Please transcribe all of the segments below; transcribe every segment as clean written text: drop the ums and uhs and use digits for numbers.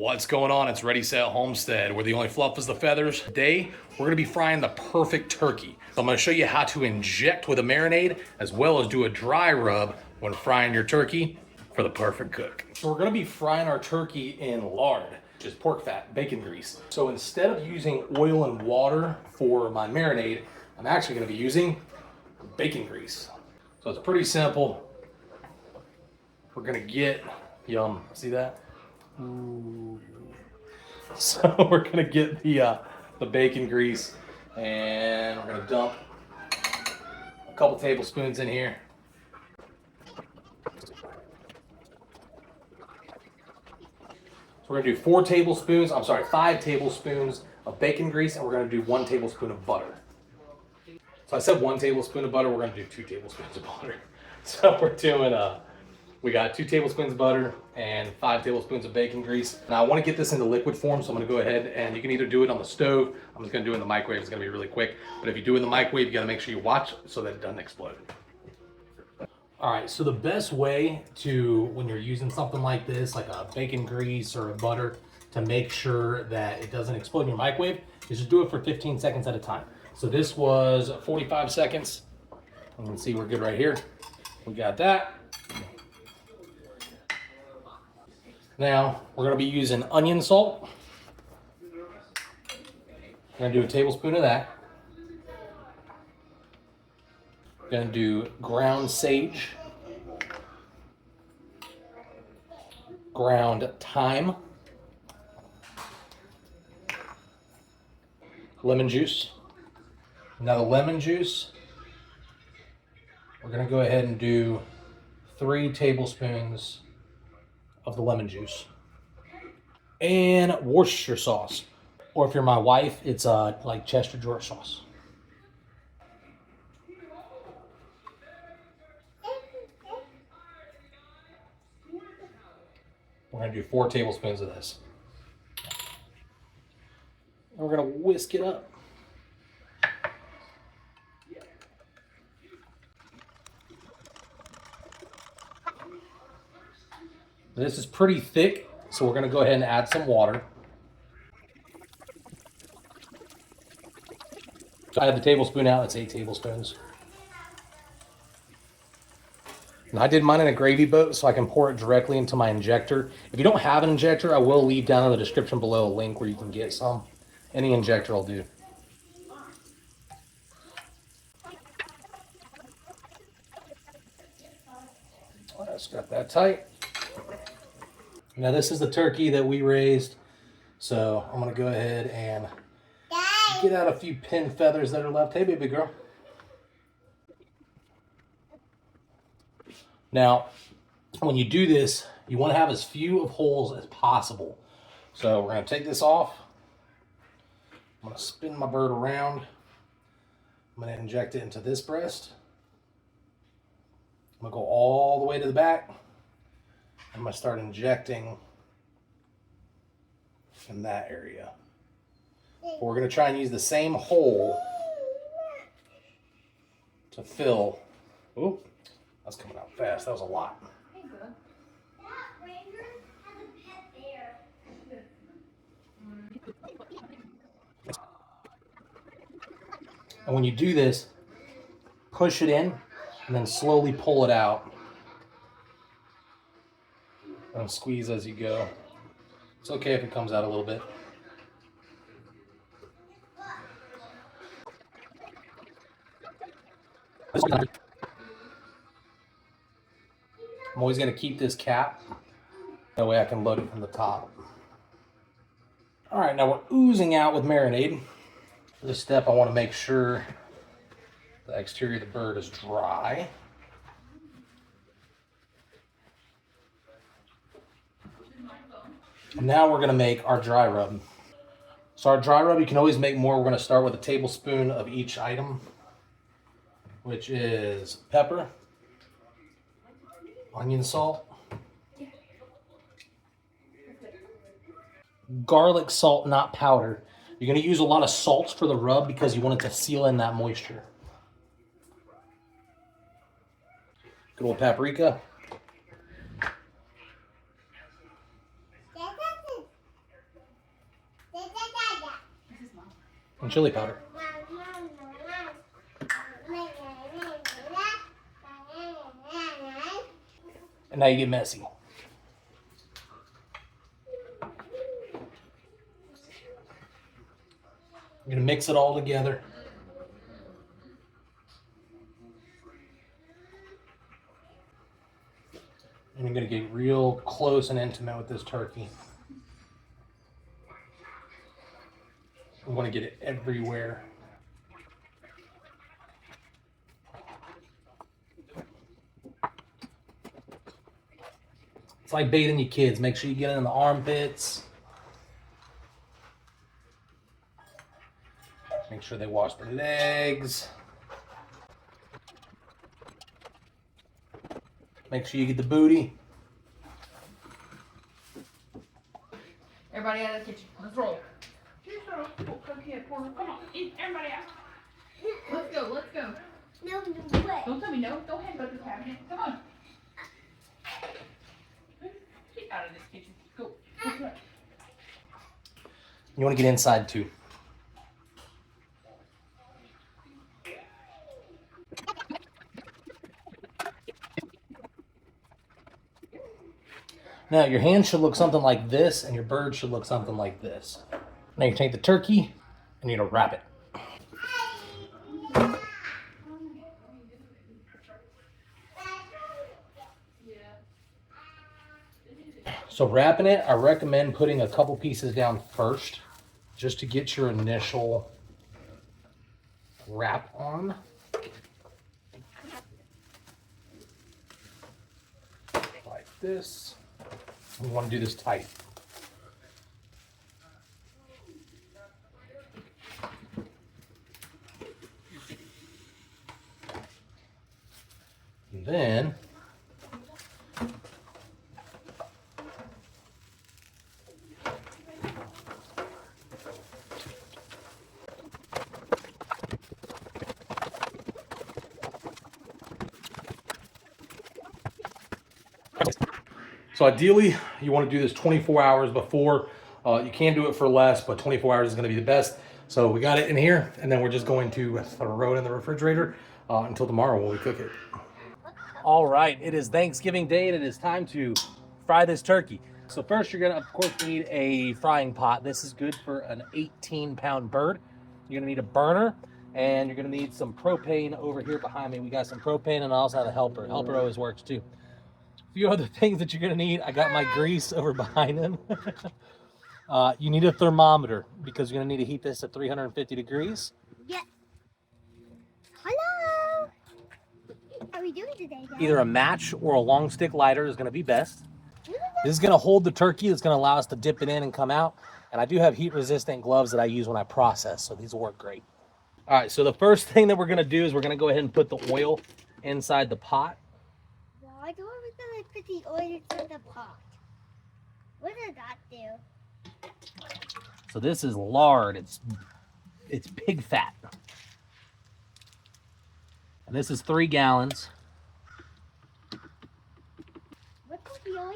What's going on? It's Ready Set Homestead, where the only fluff is the feathers. Today, we're gonna be frying the perfect turkey. So I'm gonna show you how to inject with a marinade, as well as do a dry rub when frying your turkey for the perfect cook. So we're gonna be frying our turkey in lard, which is pork fat, bacon grease. So instead of using oil and water for my marinade, I'm actually gonna be using bacon grease. So it's pretty simple. We're gonna get, yum, see that? Ooh. So we're gonna get the bacon grease, and we're gonna dump a couple tablespoons in here. So we're gonna do 5 tablespoons of bacon grease, and we're gonna do 1 tablespoon of butter. So I said 1 tablespoon of butter, we're gonna do 2 tablespoons of butter. So we're doing we got 2 tablespoons of butter and 5 tablespoons of bacon grease. Now I want to get this into liquid form, so I'm going to go ahead and you can either do it on the stove. I'm just going to do it in the microwave. It's going to be really quick. But if you do it in the microwave, you got to make sure you watch so that it doesn't explode. All right, so the best way to, when you're using something like this, like a bacon grease or a butter, to make sure that it doesn't explode in your microwave is just do it for 15 seconds at a time. So this was 45 seconds. You can see we're good right here. We got that. Now, we're going to be using onion salt. We're going to do a tablespoon of that. We're going to do ground sage, ground thyme, lemon juice. Now the lemon juice, we're going to go ahead and do 3 tablespoons of the lemon juice, and Worcestershire sauce, or if you're my wife, it's like Chester George sauce. We're gonna do 4 tablespoons of this, and we're gonna whisk it up. This is pretty thick, so we're going to go ahead and add some water. So I have the tablespoon out, it's 8 tablespoons. And I did mine in a gravy boat, so I can pour it directly into my injector. If you don't have an injector, I will leave down in the description below a link where you can get some. Any injector will do. Let's got that tight. Now this is the turkey that we raised, so I'm gonna go ahead and get out a few pin feathers that are left. Hey, baby girl. Now, when you do this, you want to have as few of holes as possible. So we're gonna take this off. I'm gonna spin my bird around. I'm gonna inject it into this breast. I'm gonna go all the way to the back. I'm going to start injecting in that area. But we're going to try and use the same hole to fill. Oh, that's coming out fast. That was a lot. And when you do this, push it in and then slowly pull it out. And squeeze as you go. It's okay if it comes out a little bit. I'm always going to keep this cap. That way I can load it from the top. All right, now we're oozing out with marinade. For this step, I want to make sure the exterior of the bird is dry. Now we're going to make our dry rub. So our dry rub, you can always make more. We're going to start with a tablespoon of each item, which is pepper, onion salt, garlic salt, not powder. You're going to use a lot of salts for the rub because you want it to seal in that moisture. Good old paprika. and chili powder. And now you get messy. You're gonna mix it all together. And you're gonna get real close and intimate with this turkey. We want to get it everywhere. It's like bathing your kids. Make sure you get it in the armpits. Make sure they wash their legs. Make sure you get the booty. Everybody out of the kitchen. Let's roll. Come here, Porter. Come on. Everybody out. Let's go. Let's go. No, what? Don't tell me no. Go ahead, go to the cabinet. Come on. Get out of this kitchen. Go. You want to get inside too. Now your hand should look something like this, and your bird should look something like this. Now you take the turkey and you're gonna wrap it. So wrapping it, I recommend putting a couple pieces down first, just to get your initial wrap on. Like this. We want to do this tight. And then so ideally, you want to do this 24 hours before. You can do it for less, but 24 hours is going to be the best. So we got it in here, and then we're just going to throw it in the refrigerator until tomorrow when we cook it. All right, it is Thanksgiving Day, and it is time to fry this turkey. So first, you're going to, of course, need a frying pot. This is good for an 18-pound bird. You're going to need a burner, and you're going to need some propane over here behind me. We got some propane, and I also have a helper. Helper always works, too. Few other things that you're gonna need. I got my grease over behind him. You need a thermometer because you're gonna need to heat this at 350 degrees. Yeah. Hello. What are we doing today, Dad? Either a match or a long stick lighter is gonna be best. This is gonna hold the turkey. It's gonna allow us to dip it in and come out. And I do have heat resistant gloves that I use when I process, so these will work great. All right, so the first thing that we're gonna do is we're gonna go ahead and put the oil inside the pot. Why do we gonna put the oil in the pot? What does that do? So this is lard. It's pig fat. And this is 3 gallons. What does the oil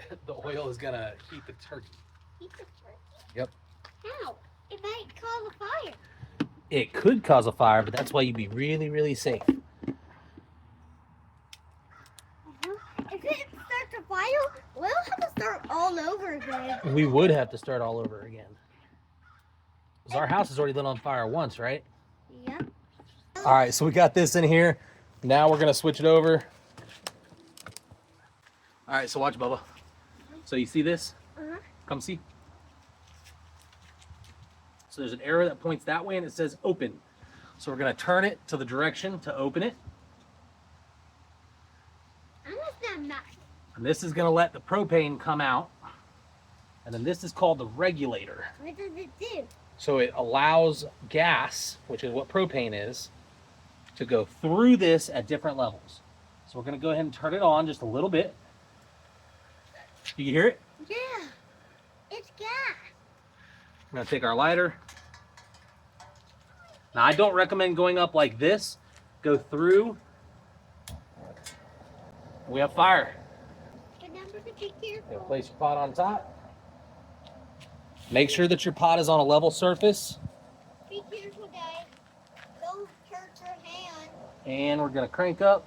do? The oil is gonna heat the turkey. Heat the turkey? Yep. How? It might cause a fire. It could cause a fire, but that's why you'd be really, really safe. If it starts a fire, we'll have to start all over again. We would have to start all over again. Because our house has already lit on fire once, right? Yeah. All right, so we got this in here. Now we're gonna switch it over. All right, so watch, Bubba. So you see this? Uh-huh. Come see. So there's an arrow that points that way and it says open. So we're gonna turn it to the direction to open it. I understand that. And this is gonna let the propane come out. And then this is called the regulator. What does it do? So it allows gas, which is what propane is, to go through this at different levels. So we're gonna go ahead and turn it on just a little bit. You can hear it? Yeah. It's gas. We're gonna take our lighter. Now I don't recommend going up like this. Go through. We have fire. Remember to be careful. Place your pot on top. Make sure that your pot is on a level surface. Be careful, guys. Don't hurt your hand. And we're gonna crank up.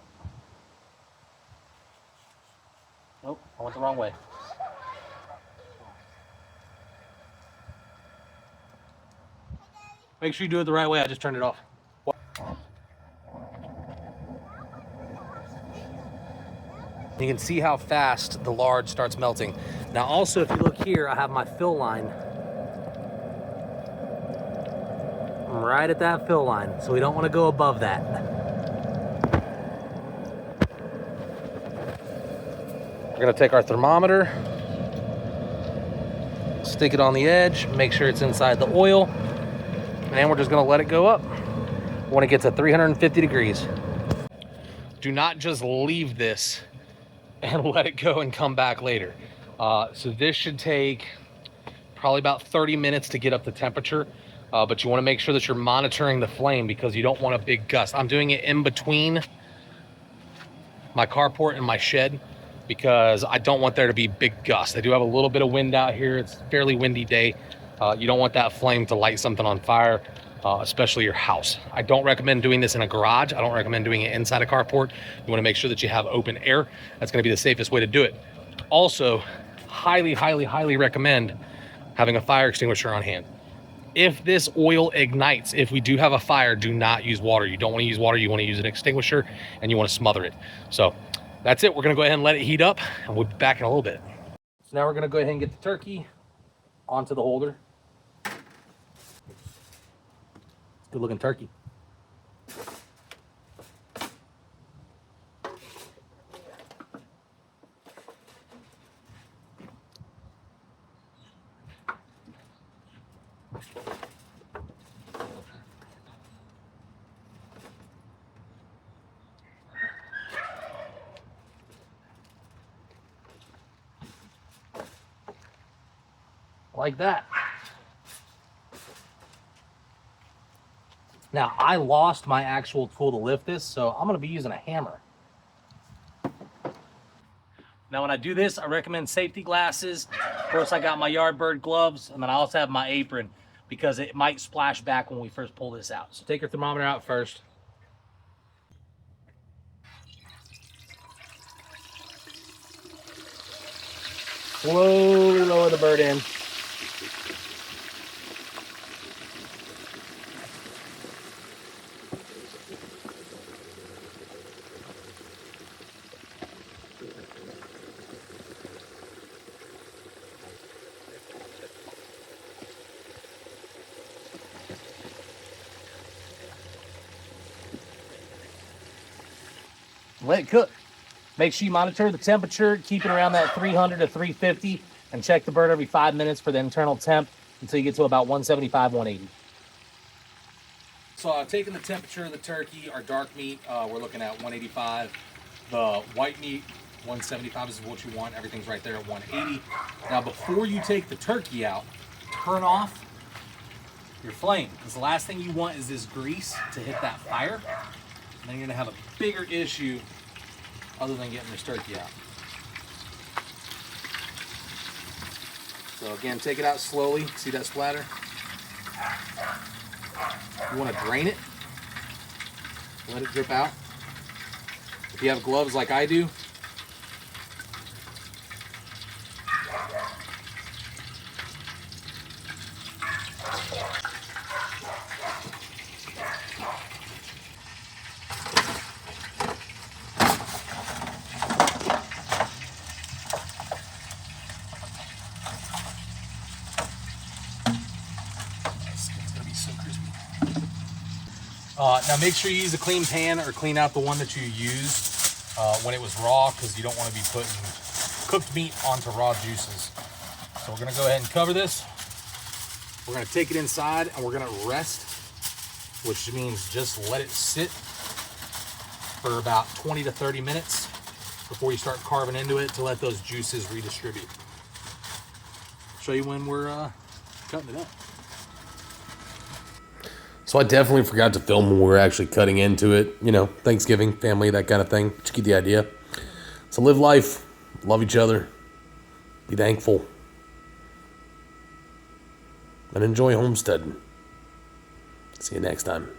Nope, I went the wrong way. Make sure you do it the right way. I just turned it off. You can see how fast the lard starts melting. Now also, if you look here, I have my fill line. I'm right at that fill line, so we don't want to go above that. We're gonna take our thermometer, stick it on the edge, make sure it's inside the oil, and we're just gonna let it go up when it gets to 350 degrees. Do not just leave this and let it go and come back later. So this should take probably about 30 minutes to get up the temperature, but you wanna make sure that you're monitoring the flame because you don't want a big gust. I'm doing it in between my carport and my shed because I don't want there to be big gusts. I do have a little bit of wind out here. It's a fairly windy day. You don't want that flame to light something on fire, especially your house. I don't recommend doing this in a garage. I don't recommend doing it inside a carport. You wanna make sure that you have open air. That's gonna be the safest way to do it. Also, highly, highly, highly recommend having a fire extinguisher on hand. If this oil ignites, if we do have a fire, do not use water. You don't wanna use water, you wanna use an extinguisher and you wanna smother it. So that's it, we're gonna go ahead and let it heat up and we'll be back in a little bit. So now we're gonna go ahead and get the turkey onto the holder. Good looking turkey. Like that. Now, I lost my actual tool to lift this, so I'm gonna be using a hammer. Now, when I do this, I recommend safety glasses. Of course, I got my Yardbird gloves, and then I also have my apron because it might splash back when we first pull this out. So take your thermometer out first. Slowly lower the bird in. Let it cook. Make sure you monitor the temperature, keep it around that 300 to 350, and check the bird every 5 minutes for the internal temp until you get to about 175, 180. So taking the temperature of the turkey, our dark meat, we're looking at 185. The white meat, 175 is what you want. Everything's right there at 180. Now, before you take the turkey out, turn off your flame, because the last thing you want is this grease to hit that fire. And then you're gonna have a bigger issue other than getting this turkey out. So again, take it out slowly. See that splatter? You wanna drain it. Let it drip out. If you have gloves like I do, now make sure you use a clean pan or clean out the one that you used when it was raw, because you don't want to be putting cooked meat onto raw juices. So we're gonna go ahead and cover this. We're gonna take it inside and we're gonna rest, which means just let it sit for about 20 to 30 minutes before you start carving into it to let those juices redistribute. Show you when we're cutting it up. So I definitely forgot to film when we were actually cutting into it. You know, Thanksgiving, family, that kind of thing. But you get the idea. So live life, love each other, be thankful. and enjoy homesteading. See you next time.